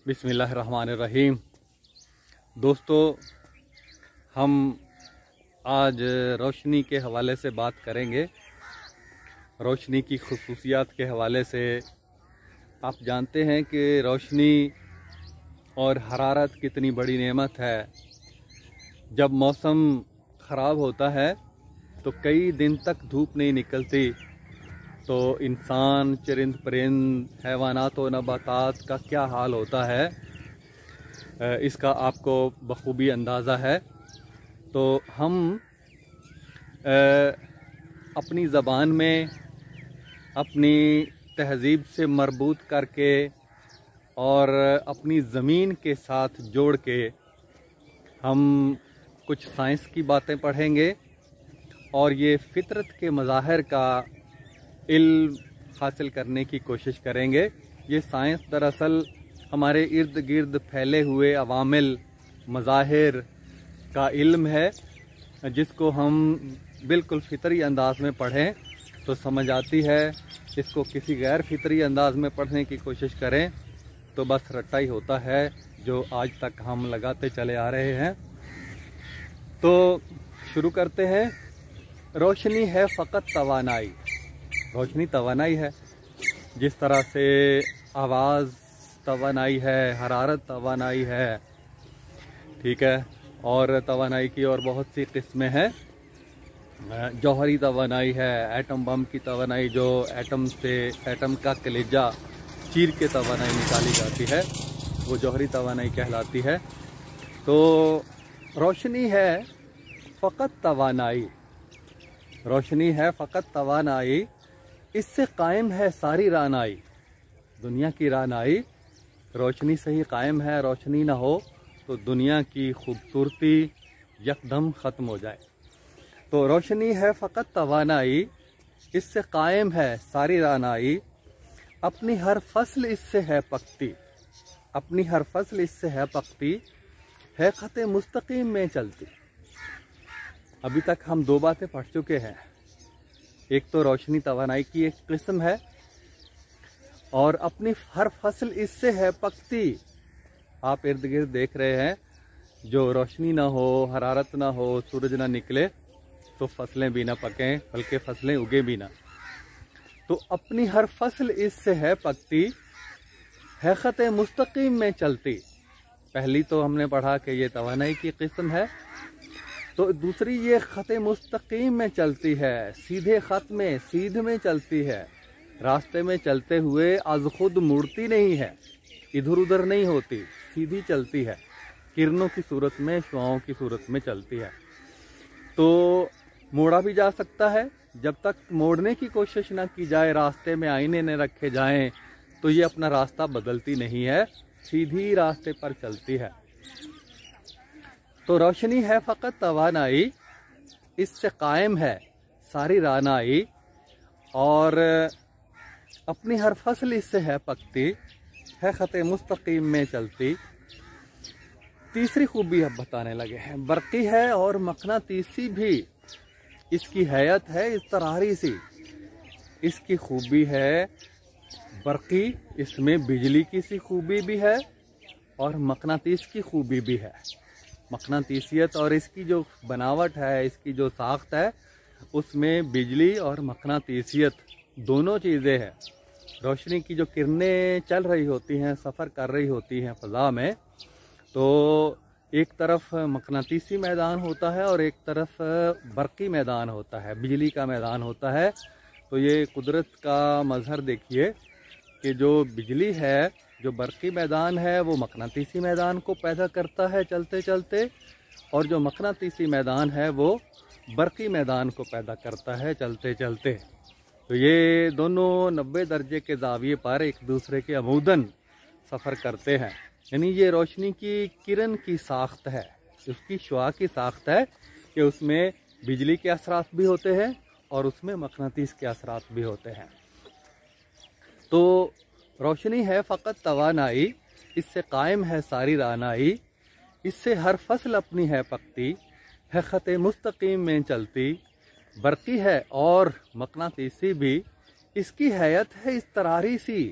बिस्मिल्लाहिर्रहमानिर्रहीम। दोस्तों, हम आज रोशनी के हवाले से बात करेंगे। रोशनी की खुसूसियात के हवाले से आप जानते हैं कि रोशनी और हरारत कितनी बड़ी नेमत है। जब मौसम ख़राब होता है तो कई दिन तक धूप नहीं निकलती, तो इंसान, चरिंद परिंद, हैवानात व नबातात का क्या हाल होता है, इसका आपको बखूबी अंदाज़ा है। तो हम अपनी ज़बान में अपनी तहज़ीब से मरबूत करके और अपनी ज़मीन के साथ जोड़ के हम कुछ साइंस की बातें पढ़ेंगे और ये फ़ितरत के मज़ाहिर का इल्म हासिल करने की कोशिश करेंगे। ये साइंस दरअसल हमारे इर्द गिर्द फैले हुए अवामिल, मज़ाहिर का इल्म है, जिसको हम बिल्कुल फ़ितरी अंदाज़ में पढ़ें तो समझ आती है। इसको किसी गैर फितरी अंदाज़ में पढ़ने की कोशिश करें तो बस रट्टा ही होता है, जो आज तक हम लगाते चले आ रहे हैं। तो शुरू करते हैं। रोशनी है फ़कत तवानाई। रोशनी तवानाई है। जिस तरह से आवाज़ तवानाई है, हरारत तवानाई है, ठीक है, और तवानाई की और बहुत सी किस्में हैं। जौहरी तवानाई है, एटम बम की तवानाई, जो एटम का कलेजा चीर के तवानाई निकाली जाती है, वो जौहरी तवानाई कहलाती है। तो रोशनी है फ़कत तवानाई। रोशनी है फ़कत तवानाई, इससे कायम है सारी रानाई। दुनिया की रानाई रोशनी से ही कायम है। रोशनी ना हो तो दुनिया की खूबसूरती यकदम ख़त्म हो जाए। तो रोशनी है फ़कत तवानाई, इससे कायम है सारी रानाई। अपनी हर फसल इससे है पकती। अपनी हर फसल इससे है पकती, है ख़त मुस्तकीम में चलती। अभी तक हम दो बातें पढ़ चुके हैं। एक तो रोशनी तवानाई की एक किस्म है, और अपनी हर फसल इससे है पकती। आप इर्द गिर्द देख रहे हैं, जो रोशनी ना हो, हरारत ना हो, सूरज ना निकले तो फसलें भी ना पकें, बल्कि फसलें उगे भी ना। तो अपनी हर फसल इससे है पकती, है ख़त मुस्तकीम में चलती। पहली तो हमने पढ़ा कि ये तवानाई की किस्म है। तो दूसरी, ये ख़त मुस्तकीम में चलती है, सीधे ख़त में, सीध में चलती है। रास्ते में चलते हुए आज खुद मुड़ती नहीं है, इधर उधर नहीं होती, सीधी चलती है। किरणों की सूरत में, शुआओं की सूरत में चलती है। तो मोड़ा भी जा सकता है। जब तक मोड़ने की कोशिश ना की जाए, रास्ते में आईने न रखे जाएं, तो ये अपना रास्ता बदलती नहीं है, सीधी रास्ते पर चलती है। तो रोशनी है फ़कत तवानाई, इससे कायम है सारी रानाई, और अपनी हर फसल इससे है पकती, है ख़त मुस्तकीम में चलती। तीसरी खूबी अब बताने लगे हैं। बरक़ी है और मक़नातीसी भी इसकी हैयत है इज़तरारी सी। इसकी खूबी है बरक़ी, इसमें बिजली की सी खूबी भी है और मक़नातीस की खूबी भी है। मक़नातीसियत और इसकी जो बनावट है, इसकी जो साख्त है, उसमें बिजली और मक़नातीसियत दोनों चीज़ें हैं। रोशनी की जो किरणें चल रही होती हैं, सफ़र कर रही होती हैं फ़ज़ा में, तो एक तरफ मक़नातीसी मैदान होता है और एक तरफ बरक़ी मैदान होता है, बिजली का मैदान होता है। तो ये कुदरत का मज़हर देखिए कि जो बिजली है, जो बरक़ी मैदान है, वो मक़नातीसी मैदान को पैदा करता है चलते चलते, और जो मक़नातीसी मैदान है वो बरक़ी मैदान को पैदा करता है चलते चलते। तो ये दोनों 90 दर्जे के ज़ाविये पर एक दूसरे के अमूदन सफ़र करते हैं। यानी ये रोशनी की किरण की साख्त है, उसकी शुआ की साख्त है कि उसमें बिजली के असरात भी होते हैं और उसमें मक़नातीस के असरात भी होते हैं। तो रोशनी है फ़कत तवानाई, इससे कायम है सारी रानाई। इससे हर फसल अपनी है पकती, है ख़त मुस्तकीम में चलती। बरक़ी है और मक़नातीसी भी, इसकी हैयत है इज़तरारी सी।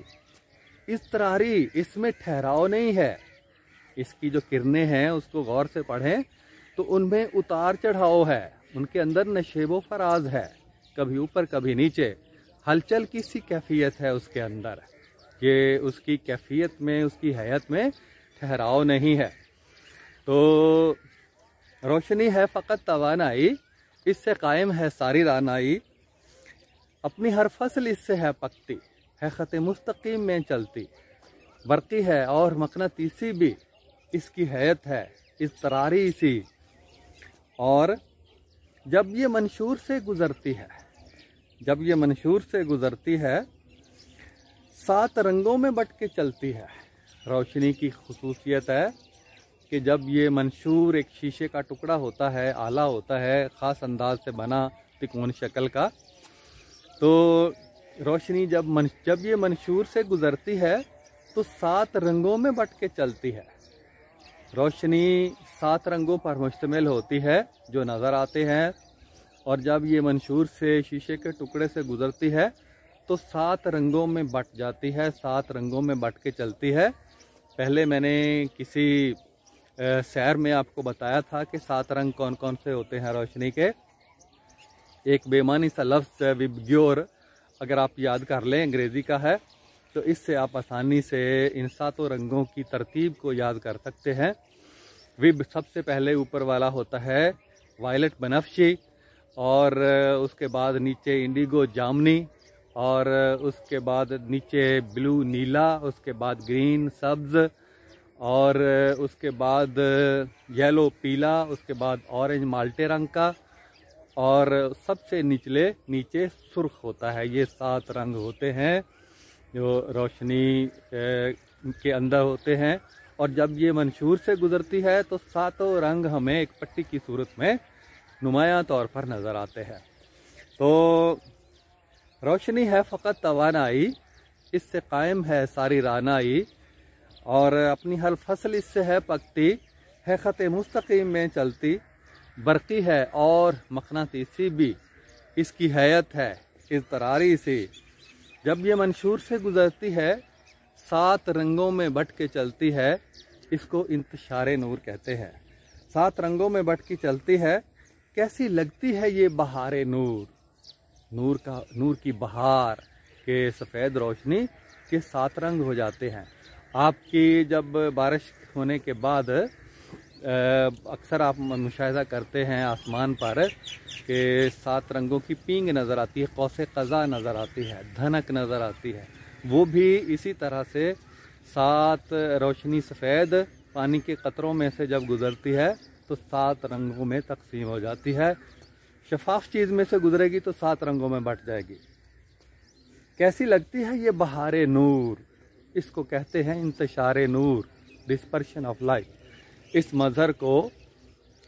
इज़तरारी, इसमें ठहराव नहीं है। इसकी जो किरणें हैं उसको गौर से पढ़ें तो उनमें उतार चढ़ाव है, उनके अंदर नशेबो फराज है, कभी ऊपर कभी नीचे, हलचल की सी कैफियत है उसके अंदर। ये उसकी कैफियत में, उसकी हैयत में ठहराव नहीं है। तो रोशनी है फ़कत तवानाई, इससे कायम है सारी रानाई। अपनी हर फसल इससे है पकती, है ख़त मुस्तकीम में चलती। बरक़ी है और मक़नातीसी भी इसकी हैयत है, इज़तरारी सी। और जब ये मंशूर से गुज़रती है, जब ये मंशूर से गुज़रती है, 7 रंगों में बट के चलती है। रोशनी की खुसूसियत है कि जब ये मंशूर एक शीशे का टुकड़ा होता है, आला होता है, ख़ास अंदाज से बना तिकोन शक्ल का, तो रोशनी जब ये मंशूर से गुज़रती है तो 7 रंगों में बट के चलती है। रोशनी 7 रंगों पर मुश्तमिल होती है जो नज़र आते हैं, और जब ये मंशूर से, शीशे के टुकड़े से गुज़रती है तो 7 रंगों में बट जाती है, 7 रंगों में बट के चलती है। पहले मैंने किसी सैर में आपको बताया था कि 7 रंग कौन कौन से होते हैं रोशनी के। एक बेमानी सा लफ्ज़ विबग्योर, अगर आप याद कर लें, अंग्रेज़ी का है, तो इससे आप आसानी से इन 7 रंगों की तरतीब को याद कर सकते हैं। विब सबसे पहले ऊपर वाला होता है वायलेट बनफशी, और उसके बाद नीचे इंडिगो जामनी, और उसके बाद नीचे ब्लू नीला, उसके बाद ग्रीन सब्ज़, और उसके बाद येलो पीला, उसके बाद ऑरेंज माल्टे रंग का, और सबसे नीचे सुर्ख होता है। ये 7 रंग होते हैं जो रोशनी के अंदर होते हैं। और जब ये मंशूर से गुज़रती है तो 7 रंग हमें एक पट्टी की सूरत में नुमायां तौर पर नज़र आते हैं। तो रोशनी है फ़कत तवानाई, इससे कायम है सारी रानाई। और अपनी हर फसल इससे है पकती, है ख़त मुस्तकीम में चलती। बरक़ी है और मक़नातीसी भी इसकी हैयत है, इज़तरारी सी। जब ये मंशूर से गुज़रती है 7 रंगों में बट के चलती है, इसको इंतशारे नूर कहते हैं। 7 रंगों में बट के चलती है। कैसी लगती है ये बहारे नूर, नूर की बहार के सफ़ेद रोशनी के 7 रंग हो जाते हैं। आपकी जब बारिश होने के बाद अक्सर आप मुशाहिदा करते हैं आसमान पर कि 7 रंगों की पींग नज़र आती है, कौसे क़ज़ा नज़र आती है, धनक नज़र आती है। वो भी इसी तरह से 7 रोशनी सफ़ेद पानी के कतरों में से जब गुज़रती है तो 7 रंगों में तकसीम हो जाती है। शफाफ चीज़ में से गुजरेगी तो 7 रंगों में बट जाएगी। कैसी लगती है ये बहारे नूर, इसको कहते हैं इंतशारे नूर, डिस्पर्शन ऑफ लाइट। इस मज़हर को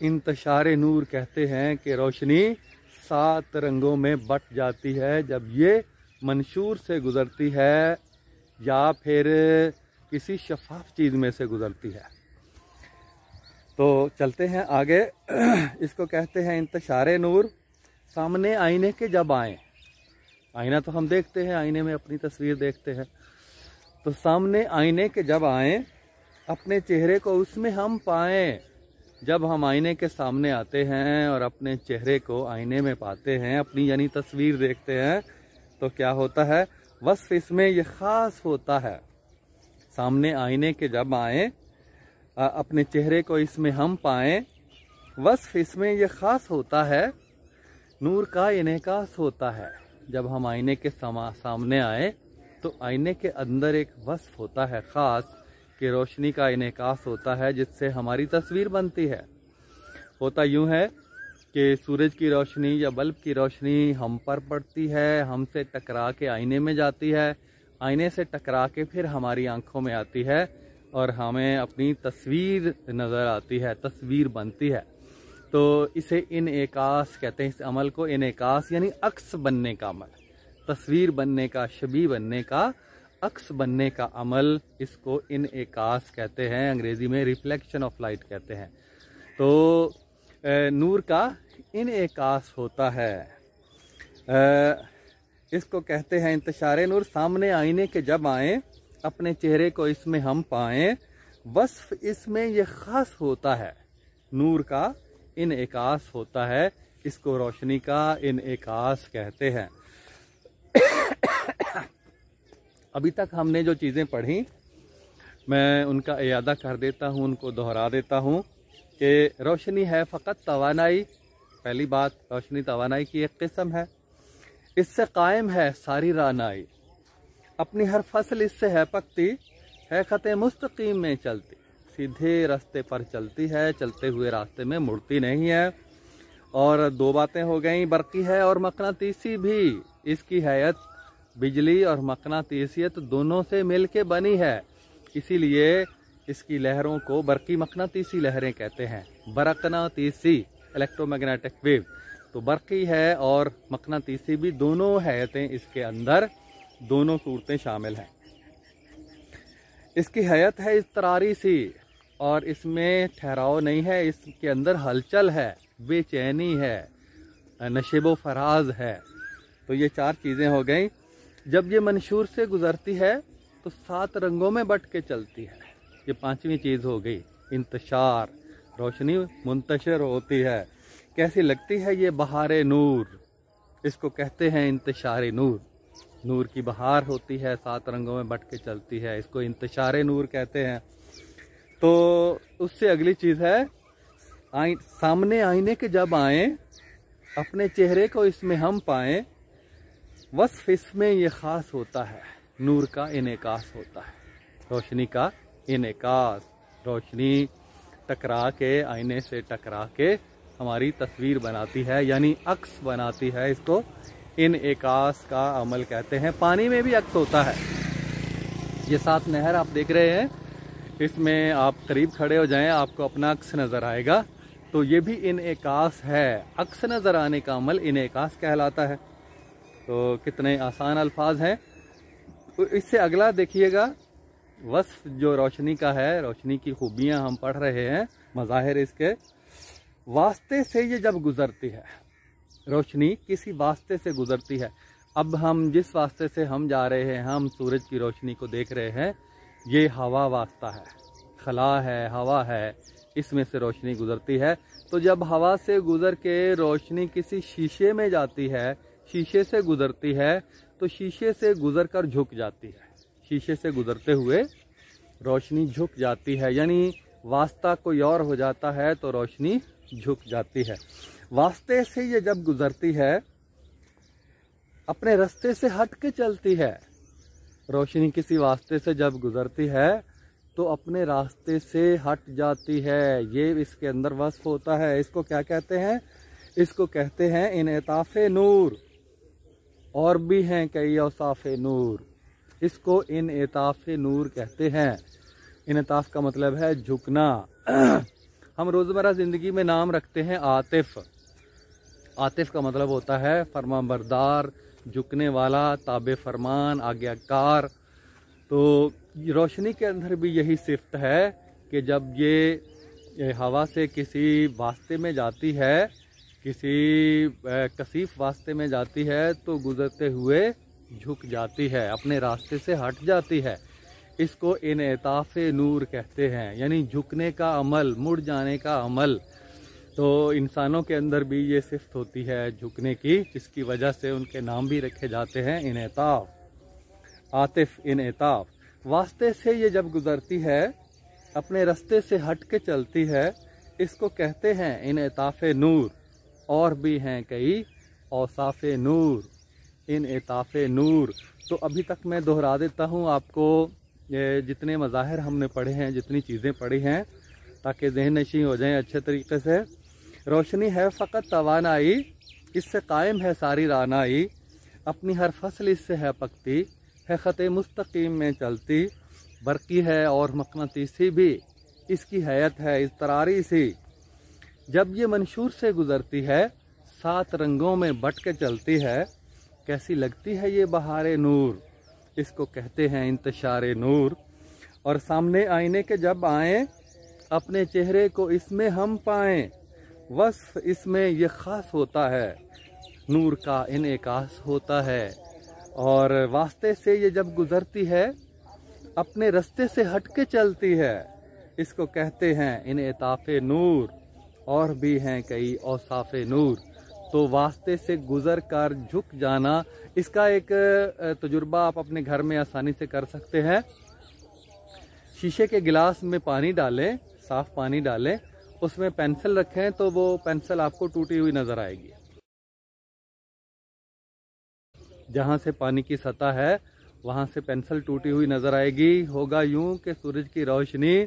इंतशारे नूर कहते हैं कि रोशनी 7 रंगों में बट जाती है जब ये मंशूर से गुज़रती है या फिर किसी शफाफ चीज़ में से गुज़रती है। तो चलते हैं आगे। इसको कहते हैं इंतशारे नूर। सामने आईने के जब आए, आईना तो हम देखते हैं, आईने में अपनी तस्वीर देखते हैं, तो सामने आईने के जब आए, अपने चेहरे को उसमें हम पाएं। जब हम आईने के सामने आते हैं और अपने चेहरे को आईने में पाते हैं, अपनी यानी तस्वीर देखते हैं, तो क्या होता है, वस्फ इसमें ये ख़ास होता है। सामने आईने के जब आए, अपने चेहरे को इसमें हम पाएं, वस्फ इसमें ये ख़ास होता है, नूर का इनेकास होता है। जब हम आईने के सामने आए तो आईने के अंदर एक वस्फ होता है ख़ास, कि रोशनी का इनेकास होता है जिससे हमारी तस्वीर बनती है। होता यूँ है कि सूरज की रोशनी या बल्ब की रोशनी हम पर पड़ती है, हमसे टकरा के आईने में जाती है, आईने से टकरा के फिर हमारी आंखों में आती है और हमें अपनी तस्वीर नज़र आती है, तस्वीर बनती है। तो इसे इनेकास कहते हैं। इस अमल को इनेकास यानी अक्स बनने का अमल, तस्वीर बनने का, शबी बनने का, अक्स बनने का अमल, इसको इनेकास कहते हैं। अंग्रेज़ी में रिफ्लेक्शन ऑफ लाइट कहते हैं। तो नूर का इनेकास होता है। इसको कहते हैं इंतशारे नूर। सामने आईने के जब आए, अपने चेहरे को इसमें हम पाएं, वस्फ इसमें ये ख़ास होता है, नूर का इनेकास होता है, इसको रोशनी का इनेकास कहते हैं। अभी तक हमने जो चीज़ें पढ़ी मैं उनका इयादा कर देता हूँ, उनको दोहरा देता हूँ कि रोशनी है फ़कत तवानाई। पहली बात, रोशनी तवानाई की एक किस्म है, इससे कायम है सारी रानाई, अपनी हर फसल इससे है पकती, है ख़ते मुस्तकीम में चलती, सीधे रास्ते पर चलती है, चलते हुए रास्ते में मुड़ती नहीं है। और दो बातें हो गई, बरकी है और मकनातीसी भी, इसकी हैयत बिजली और मकनातीसियत दोनों से मिलके बनी है, इसीलिए इसकी लहरों को बरकी मकनातीसी लहरें कहते हैं। बरकनातीसी इलेक्ट्रोमैग्नेटिक वेव, तो बरकी है और मकनातीसी भी, दोनों हैयतें इसके अंदर, दोनों सूरतें शामिल हैं। इसकी हैयत है इस्तरारी सी, और इसमें ठहराव नहीं है, इसके अंदर हलचल है, बेचैनी है, नशेबो फराज है। तो ये चार चीज़ें हो गई। जब ये मंशूर से गुजरती है तो 7 रंगों में बट के चलती है, ये पांचवी चीज़ हो गई, इंतशार, रोशनी मुंतशिर होती है। कैसी लगती है ये बहारे नूर, इसको कहते हैं इंतशारे नूर, नूर की बहार होती है, 7 रंगों में बट के चलती है, इसको इंतशारे नूर कहते हैं। तो उससे अगली चीज़ है, सामने आईने के जब आए, अपने चेहरे को इसमें हम पाएं, वस्फ इसमें ये ख़ास होता है, नूर का इनेकास होता है, रोशनी का इनेकास। रोशनी टकरा के, आईने से टकरा के हमारी तस्वीर बनाती है, यानी अक्स बनाती है, इसको इनेकास का अमल कहते हैं। पानी में भी अक्स होता है, ये 7 नहर आप देख रहे हैं, इसमें आप करीब खड़े हो जाएं, आपको अपना अक्स नज़र आएगा, तो ये भी इनेकास है, अक्स नज़र आने का अमल इनेकास कहलाता है। तो कितने आसान अल्फाज हैं। तो इससे अगला देखिएगा, वस्फ जो रोशनी का है, रोशनी की खूबियां हम पढ़ रहे हैं, मज़ाहिर इसके, वास्ते से ये जब गुज़रती है, रोशनी किसी वास्ते से गुज़रती है। अब हम जिस वास्ते से हम जा रहे हैं, हम सूरज की रोशनी को देख रहे हैं, ये हवा वास्ता है, खला है, हवा है, इसमें से रोशनी गुज़रती है। तो जब हवा से गुज़र के रोशनी किसी शीशे में जाती है, शीशे से गुज़रती है, तो शीशे से गुज़र कर झुक जाती है, शीशे से गुज़रते हुए रोशनी झुक जाती है, यानी वास्ता कोई और हो जाता है तो रोशनी झुक जाती है। वास्ते से ये जब गुज़रती है, अपने रास्ते से हट के चलती है, रोशनी किसी वास्ते से जब गुज़रती है तो अपने रास्ते से हट जाती है, ये इसके अंदर वस्फ होता है। इसको क्या कहते हैं? इसको कहते हैं इनेताफ़े नूर, और भी हैं कई औसाफ़े नूर, इसको इनेताफ़े नूर कहते हैं। इनेताफ़ का मतलब है झुकना। हम रोज़मर्रा ज़िंदगी में नाम रखते हैं आतिफ़, आतिफ़ का मतलब होता है फरमाबरदार, झुकने वाला, ताबे फरमान, आज्ञाकार। तो रोशनी के अंदर भी यही सिफ्त है कि जब ये हवा से किसी वास्ते में जाती है, किसी कसीफ वास्ते में जाती है, तो गुजरते हुए झुक जाती है, अपने रास्ते से हट जाती है। इसको इनेताफ़े नूर कहते हैं, यानी झुकने का अमल, मुड़ जाने का अमल। तो इंसानों के अंदर भी ये सिफ्त होती है झुकने की, जिसकी वजह से उनके नाम भी रखे जाते हैं इनेताफ़, आतिफ़, इनेताफ़। वास्ते से ये जब गुज़रती है, अपने रास्ते से हट के चलती है, इसको कहते हैं इनेताफ़े नूर। और भी हैं कई औसाफ़े नूर, इनेताफ़े नूर। तो अभी तक मैं दोहरा देता हूँ आपको, ये जितने मज़ाहिर हमने पढ़े हैं, जितनी चीज़ें पढ़ी हैं, ताकि ज़हन नशीं हो जाएं अच्छे तरीके से। रोशनी है फ़कत तवानाई, इससे कायम है सारी रानाई, अपनी हर फसल इससे है पकती, है ख़ते मुस्तकीम में चलती, बरकी है और मकनातीसी भी, इसकी हैयत है इस्तरारी सी। जब ये मंशूर से गुज़रती है, 7 रंगों में बट के चलती है, कैसी लगती है ये बहारे नूर, इसको कहते हैं इंतशारे नूर। और सामने आईने के जब आएँ, अपने चेहरे को इसमें हम पाएँ, वस्फ इसमें ये ख़ास होता है, नूर का इनेकास होता है। और वास्ते से ये जब गुज़रती है अपने रास्ते से हटके चलती है, इसको कहते हैं इनएताफ़े नूर। और भी हैं कई औसाफ़े नूर। तो वास्ते से गुजर कर झुक जाना, इसका एक तजुर्बा आप अपने घर में आसानी से कर सकते हैं। शीशे के गिलास में पानी डालें, साफ पानी डालें, उसमें पेंसिल रखें तो वो पेंसिल आपको टूटी हुई नजर आएगी। जहाँ से पानी की सतह है वहाँ से पेंसिल टूटी हुई नजर आएगी। होगा यूं कि सूरज की रोशनी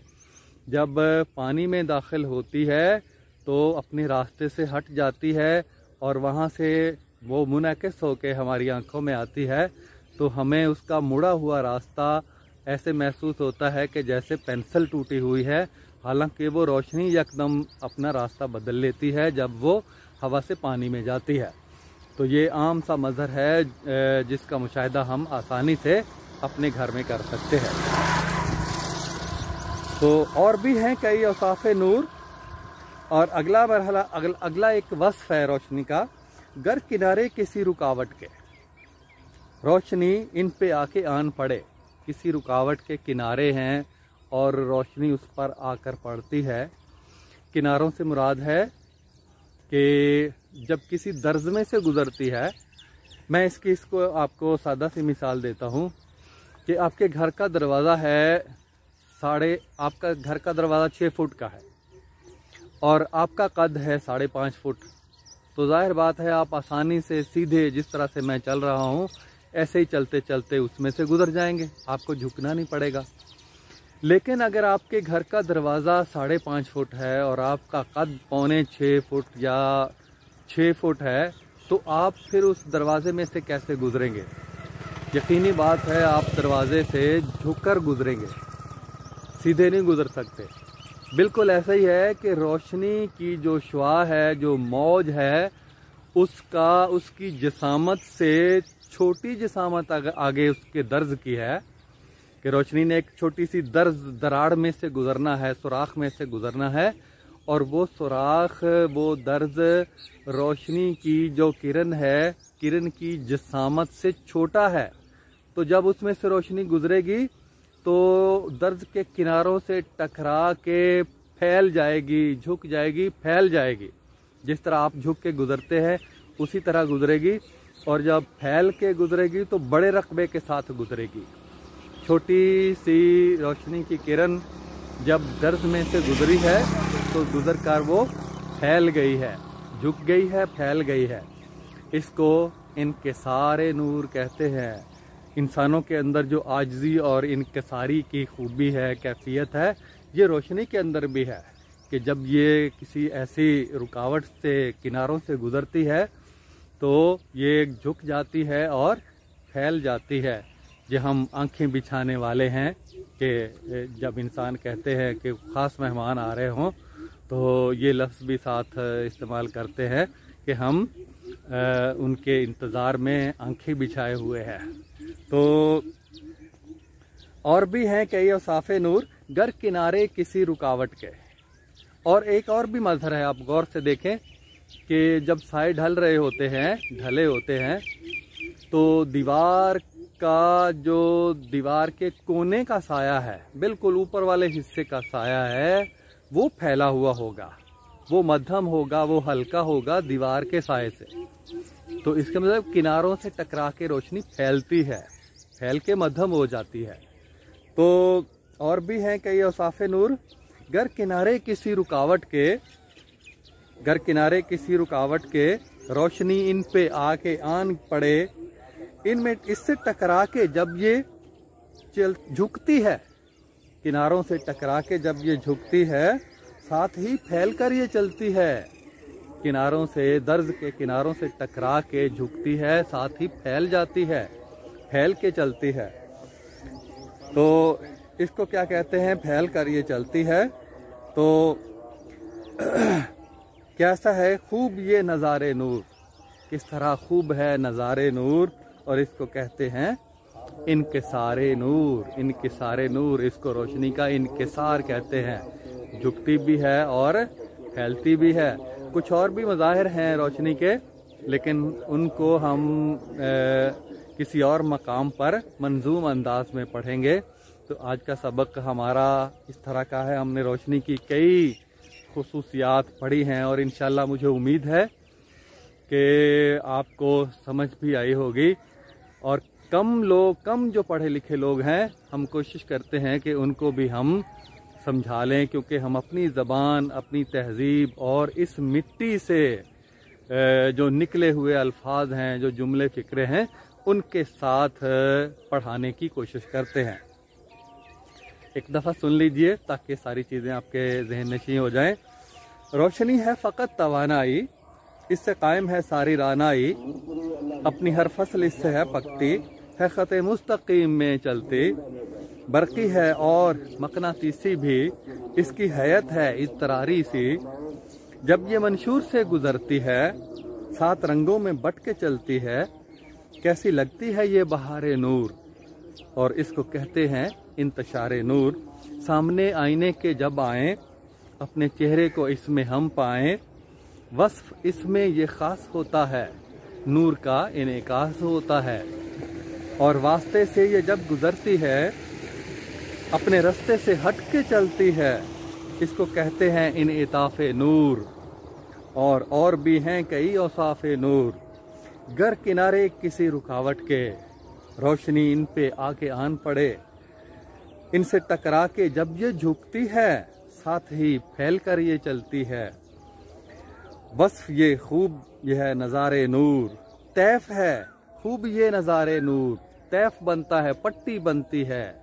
जब पानी में दाखिल होती है तो अपने रास्ते से हट जाती है और वहाँ से वो मुनकिस होकर हमारी आंखों में आती है, तो हमें उसका मुड़ा हुआ रास्ता ऐसे महसूस होता है कि जैसे पेंसिल टूटी हुई है। हालांकि वो रोशनी यकदम अपना रास्ता बदल लेती है जब वो हवा से पानी में जाती है। तो ये आम सा मंज़र है जिसका मुशाहिदा हम आसानी से अपने घर में कर सकते हैं। तो और भी हैं कई औसाफ़े नूर। और अगला मरहला, अगला एक वस्फ़ है रोशनी का, गर किनारे किसी रुकावट के। रोशनी इन पे आके आन पड़े, किसी रुकावट के किनारे हैं और रोशनी उस पर आकर पड़ती है। किनारों से मुराद है कि जब किसी दर्ज में से गुजरती है। मैं इसको आपको सादा सी मिसाल देता हूँ कि आपके घर का दरवाज़ा है आपका घर का दरवाज़ा 6 फुट का है और आपका कद है 5.5 फुट। तो जाहिर बात है आप आसानी से सीधे जिस तरह से मैं चल रहा हूँ ऐसे ही चलते चलते उसमें से गुजर जाएंगे, आपको झुकना नहीं पड़ेगा। लेकिन अगर आपके घर का दरवाज़ा 5.5 फुट है और आपका कद 5.25 फुट या 6 फुट है, तो आप फिर उस दरवाजे में से कैसे गुजरेंगे? यकीनी बात है आप दरवाजे से झुककर गुजरेंगे, सीधे नहीं गुजर सकते। बिल्कुल ऐसा ही है कि रोशनी की जो शुआ है, जो मौज है, उसकी जिसामत से छोटी जिसामत आगे उसके दर्ज की है कि रोशनी ने एक छोटी सी दराड़ में से गुजरना है, सुराख में से गुजरना है, और वो सुराख, वो दर्ज रोशनी की जो किरण है, किरण की जिसामत से छोटा है। तो जब उसमें से रोशनी गुजरेगी तो दर्ज के किनारों से टकरा के फैल जाएगी, झुक जाएगी, फैल जाएगी। जिस तरह आप झुक के गुजरते हैं उसी तरह गुजरेगी, और जब फैल के गुजरेगी तो बड़े रकबे के साथ गुजरेगी। छोटी सी रोशनी की किरण जब दर्ज में से गुजरी है तो गुजर कर वो फैल गई है, झुक गई है, फैल गई है। इसको इनकिसारे नूर कहते हैं। इंसानों के अंदर जो आजिज़ी और इनकिसारी की खूबी है, कैफियत है, ये रोशनी के अंदर भी है कि जब ये किसी ऐसी रुकावट से, किनारों से गुजरती है तो ये झुक जाती है और फैल जाती है। जो हम आंखें बिछाने वाले हैं कि जब इंसान कहते हैं कि ख़ास मेहमान आ रहे हों तो ये लफ्ज़ भी साथ इस्तेमाल करते हैं कि हम उनके इंतज़ार में आंखें बिछाए हुए हैं। तो और भी हैं कई औसाफ़े नूर, गर किनारे किसी रुकावट के। और एक और भी मज़हर है, आप गौर से देखें कि जब साए ढले होते हैं तो दीवार के कोने का साया है, बिल्कुल ऊपर वाले हिस्से का साया है, वो फैला हुआ होगा, वो मध्यम होगा, वो हल्का होगा दीवार के साए से। तो इसके मतलब किनारों से टकरा के रोशनी फैलती है, फैल के मध्यम हो जाती है। तो और भी हैं कई औसाफ़े नूर, गर किनारे किसी रुकावट के रोशनी इन पे आके आन पड़े, इनमें इससे टकरा के जब ये झुकती है, किनारों से टकरा के जब ये झुकती है, साथ ही फैल कर ये चलती है। किनारों से, दर्ज के किनारों से टकरा के झुकती है, साथ ही फैल जाती है, फैल के चलती है। तो इसको क्या कहते हैं? फैल कर ये चलती है। तो कैसा है खूब ये नज़ारे नूर, किस तरह खूब है नज़ारे नूर, और इसको कहते हैं इनकिसारे नूर। इनकिसारे नूर, इसको रोशनी का इनकिसार कहते हैं, झुकती भी है और फैलती भी है। कुछ और भी मज़ाहिर हैं रोशनी के, लेकिन उनको हम किसी और मकाम पर मंजूम अंदाज में पढ़ेंगे। तो आज का सबक हमारा इस तरह का है। हमने रोशनी की कई खुसूसियात पढ़ी हैं और इंशाल्लाह मुझे उम्मीद है कि आपको समझ भी आई होगी। और कम जो पढ़े लिखे लोग हैं, हम कोशिश करते हैं कि उनको भी हम समझा लें, क्योंकि हम अपनी ज़बान, अपनी तहज़ीब और इस मिट्टी से जो निकले हुए अल्फाज हैं, जो जुमले फ़िक्रे हैं, उनके साथ पढ़ाने की कोशिश करते हैं। एक दफ़ा सुन लीजिए ताकि सारी चीज़ें आपके जहन नशीं हो जाएं। रोशनी है फ़कत तवानाई, इससे कायम है सारी रानाई, अपनी हर फसल इससे है पकती, है ख़त मुस्तकीम में चलती, बरक़ी है और मकनातीसी भी, इसकी हैयत है इज़तरारी सी, जब ये मंशूर से गुज़रती है, 7 रंगों में बट के चलती है, कैसी लगती है ये बहारे नूर, और इसको कहते हैं इंतशारे नूर। सामने आईने के जब आएँ, अपने चेहरे को इसमें हम पाएँ, वस्फ इसमें ये ख़ास होता है, नूर का इनेकास होता है। और वास्ते से ये जब गुज़रती है, अपने रास्ते से हट के चलती है, इसको कहते हैं इनइताफ़े नूर। और भी हैं कई औसाफ़े नूर, गर किनारे किसी रुकावट के, रोशनी इन पे आके आन पड़े, इनसे टकरा के जब ये झुकती है, साथ ही फैल कर ये चलती है। वस्फ ये खूब यह है नज़ारे नूर, तैफ है खूब ये नज़ारे नूर, तैफ बनता है, पट्टी बनती है,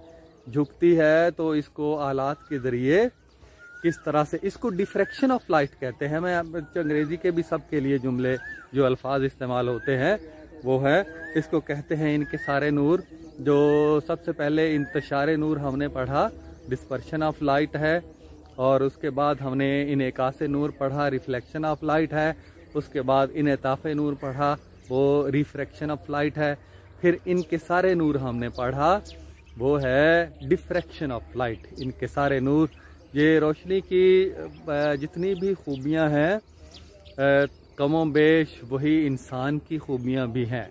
झुकती है तो इसको आलात के ज़रिए किस तरह से, इसको डिफ्रैक्शन ऑफ लाइट कहते हैं। मैं अंग्रेज़ी के भी सबके लिए जुमले जो अल्फाज इस्तेमाल होते हैं वो है, इसको कहते हैं इनके सारे नूर। जो सबसे पहले इंतशारे नूर हमने पढ़ा, डिस्पर्शन ऑफ लाइट है, और उसके बाद हमने इनेकासे नूर पढ़ा, रिफ्लेक्शन ऑफ लाइट है। उसके बाद इनेताफ़े नूर पढ़ा, वो रिफ्रैक्शन ऑफ लाइट है। फिर इनके सारे नूर हमने पढ़ा, वो है डिफ्रैक्शन ऑफ लाइट। इनके सारे नूर, ये रोशनी की जितनी भी खूबियाँ हैं, कमो बेश वही इंसान की खूबियाँ भी हैं।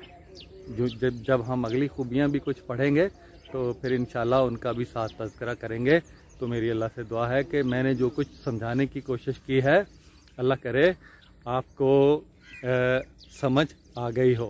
जो जब हम अगली खूबियाँ भी कुछ पढ़ेंगे तो फिर इंशाल्लाह उनका भी साथ तज़किरा करेंगे। तो मेरी अल्लाह से दुआ है कि मैंने जो कुछ समझाने की कोशिश की है, अल्लाह करे आपको समझ आ गई हो।